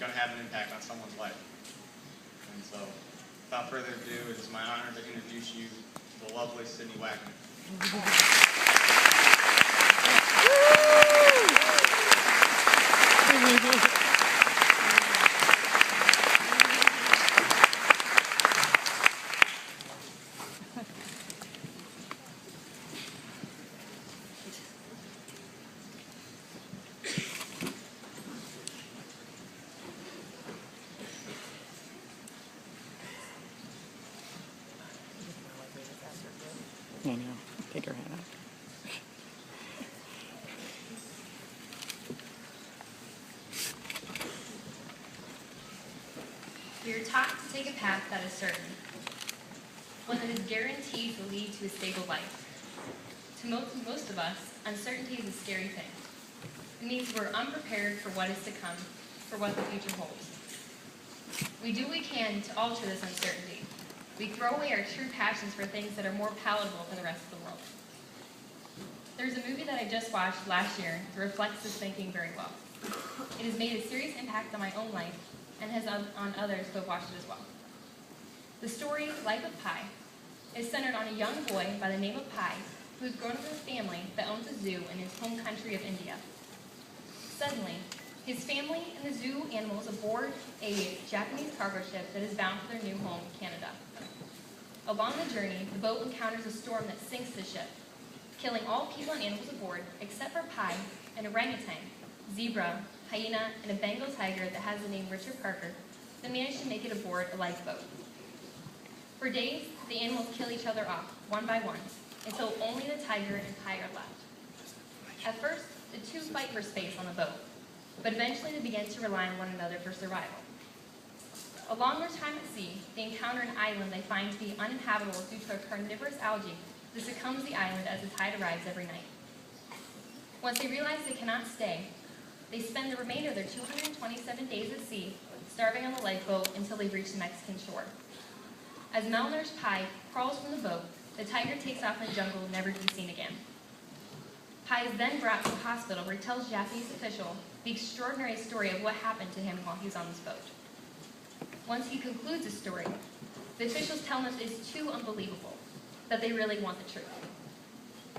going to have an impact on someone's life. And so, without further ado, it is my honor to introduce you to the lovely Sydney Wagner. I know. Take her hand out. We are taught to take a path that is certain, one that is guaranteed to lead to a stable life. To most of us, uncertainty is a scary thing. It means we're unprepared for what is to come, for what the future holds. We do what we can to alter this uncertainty. We throw away our true passions for things that are more palatable for the rest of the world. There's a movie that I just watched last year that reflects this thinking very well. It has made a serious impact on my own life and has on others who have watched it as well. The story, Life of Pi, is centered on a young boy by the name of Pi who has grown up in a family that owns a zoo in his home country of India. Suddenly, his family and the zoo animals aboard a Japanese cargo ship that is bound for their new home, Canada. Along the journey, the boat encounters a storm that sinks the ship, killing all people and animals aboard except for Pi, an orangutan, zebra, hyena, and a Bengal tiger that has the name Richard Parker that managed to make it aboard a lifeboat. For days, the animals kill each other off, one by one, until only the tiger and Pi are left. At first, the two fight for space on the boat, but eventually they begin to rely on one another for survival. Along their time at sea, they encounter an island they find to be uninhabitable due to a carnivorous algae that succumbs the island as the tide arrives every night. Once they realize they cannot stay, they spend the remainder of their 227 days at sea, starving on the lifeboat until they reach the Mexican shore. As malnourished Pi crawls from the boat, the tiger takes off in the jungle, never to be seen again. Pi is then brought to a hospital where he tells a Japanese official the extraordinary story of what happened to him while he was on this boat. Once he concludes his story, the officials tell him it's too unbelievable, that they really want the truth.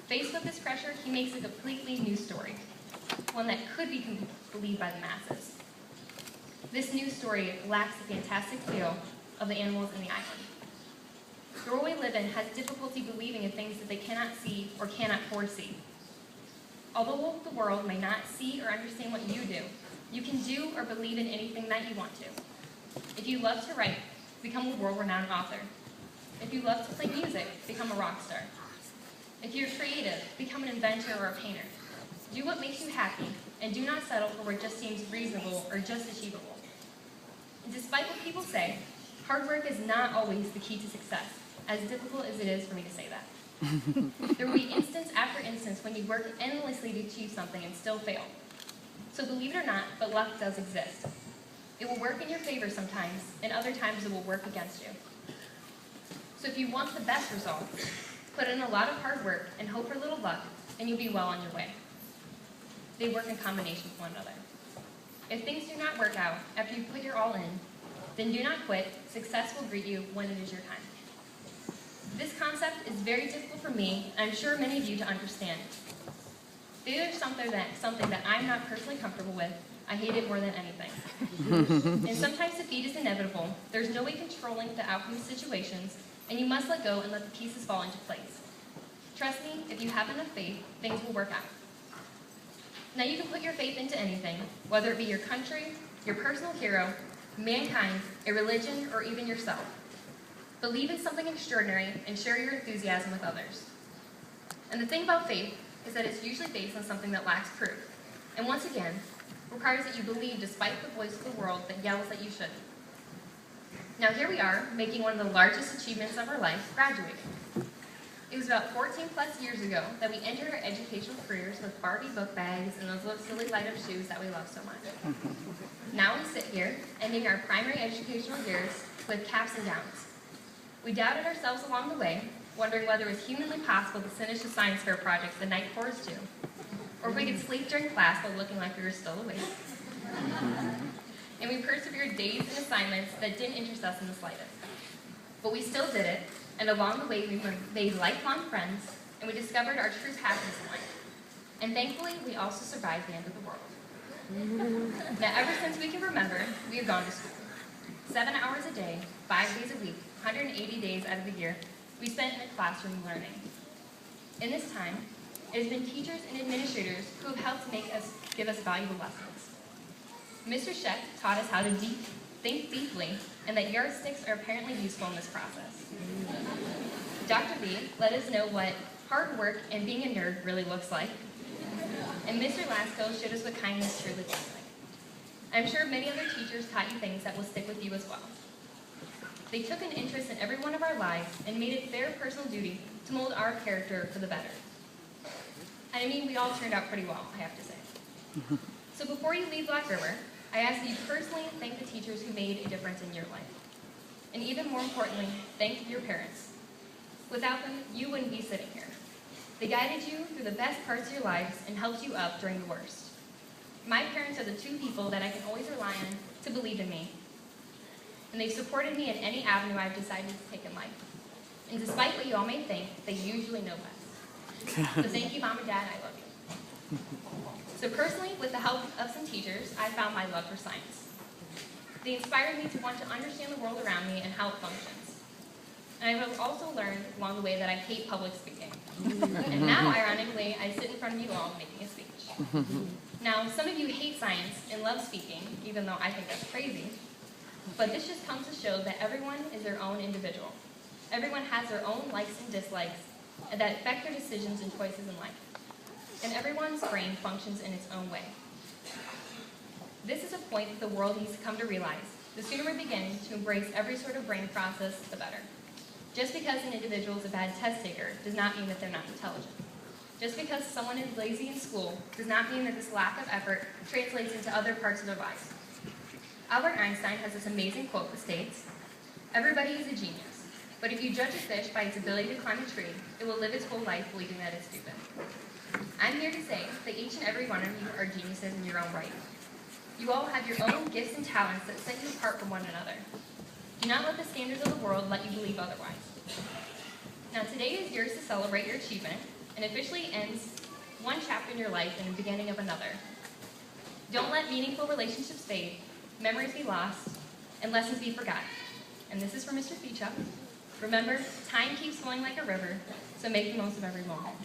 Faced with this pressure, he makes a completely new story, one that could be believed by the masses. This new story lacks the fantastic feel of the animals in the island. The world we live in has difficulty believing in things that they cannot see or cannot foresee. Although the world may not see or understand what you do, you can do or believe in anything that you want to. If you love to write, become a world-renowned author. If you love to play music, become a rock star. If you're creative, become an inventor or a painter. Do what makes you happy, and do not settle for what just seems reasonable or just achievable. And despite what people say, hard work is not always the key to success, as difficult as it is for me to say that. There will be instance after instance when you work endlessly to achieve something and still fail. So believe it or not, but luck does exist. It will work in your favor sometimes, and other times it will work against you. So if you want the best results, put in a lot of hard work and hope for a little luck, and you'll be well on your way. They work in combination with one another. If things do not work out after you put your all in, then do not quit. Success will greet you when it is your time. This concept is very difficult for me, and I'm sure many of you to understand. Failure is something that I'm not personally comfortable with. I hate it more than anything. And sometimes defeat is inevitable. There's no way controlling the outcome of situations, and you must let go and let the pieces fall into place. Trust me, if you have enough faith, things will work out. Now you can put your faith into anything, whether it be your country, your personal hero, mankind, a religion, or even yourself. Believe in something extraordinary and share your enthusiasm with others. And the thing about faith is that it's usually based on something that lacks proof. And once again, requires that you believe despite the voice of the world that yells that you shouldn't. Now here we are, making one of the largest achievements of our life, graduating. It was about 14 plus years ago that we entered our educational careers with Barbie book bags and those little silly light-up shoes that we love so much. Now we sit here, ending our primary educational years with caps and gowns. We doubted ourselves along the way, wondering whether it was humanly possible to finish a science fair project the night before us due, or if we could sleep during class while looking like we were still awake. And we persevered days in assignments that didn't interest us in the slightest. But we still did it, and along the way we made lifelong friends, and we discovered our true passions in life. And thankfully, we also survived the end of the world. Now, ever since we can remember, we have gone to school. 7 hours a day, 5 days a week, 180 days out of the year, we spent in a classroom learning. In this time, it has been teachers and administrators who have helped give us valuable lessons. Mr. Scheck taught us how to think deeply, and that yardsticks are apparently useful in this process. Dr. B let us know what hard work and being a nerd really looks like. And Mr. Lasko showed us what kindness truly looks like. I'm sure many other teachers taught you things that will stick with you as well. They took an interest in every one of our lives and made it their personal duty to mold our character for the better. I mean, we all turned out pretty well, I have to say. So before you leave Black River, I ask that you personally thank the teachers who made a difference in your life. And even more importantly, thank your parents. Without them, you wouldn't be sitting here. They guided you through the best parts of your lives and helped you up during the worst. My parents are the two people that I can always rely on to believe in me. And they've supported me in any avenue I've decided to take in life. And despite what you all may think, they usually know best. So thank you, Mom and Dad, I love you. So personally, with the help of some teachers, I found my love for science. They inspired me to want to understand the world around me and how it functions. And I've also learned along the way that I hate public speaking. And now, ironically, I sit in front of you all making a speech. Now, some of you hate science and love speaking, even though I think that's crazy. But this just comes to show that everyone is their own individual. Everyone has their own likes and dislikes that affect their decisions and choices in life. And everyone's brain functions in its own way. This is a point that the world needs to come to realize. The sooner we begin to embrace every sort of brain process, the better. Just because an individual is a bad test taker does not mean that they're not intelligent. Just because someone is lazy in school does not mean that this lack of effort translates into other parts of their lives. Albert Einstein has this amazing quote that states, "Everybody is a genius, but if you judge a fish by its ability to climb a tree, it will live its whole life believing that it's stupid." I'm here to say that each and every one of you are geniuses in your own right. You all have your own gifts and talents that set you apart from one another. Do not let the standards of the world let you believe otherwise. Now today is yours to celebrate your achievement and officially ends one chapter in your life and the beginning of another. Don't let meaningful relationships fade, memories be lost, and lessons be forgotten. And this is for Mr. Feachup. Remember, time keeps flowing like a river, so make the most of every moment.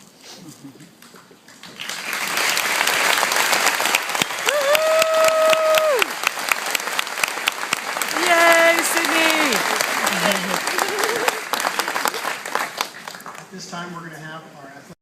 Yay, Sydney! At this time, we're going to have our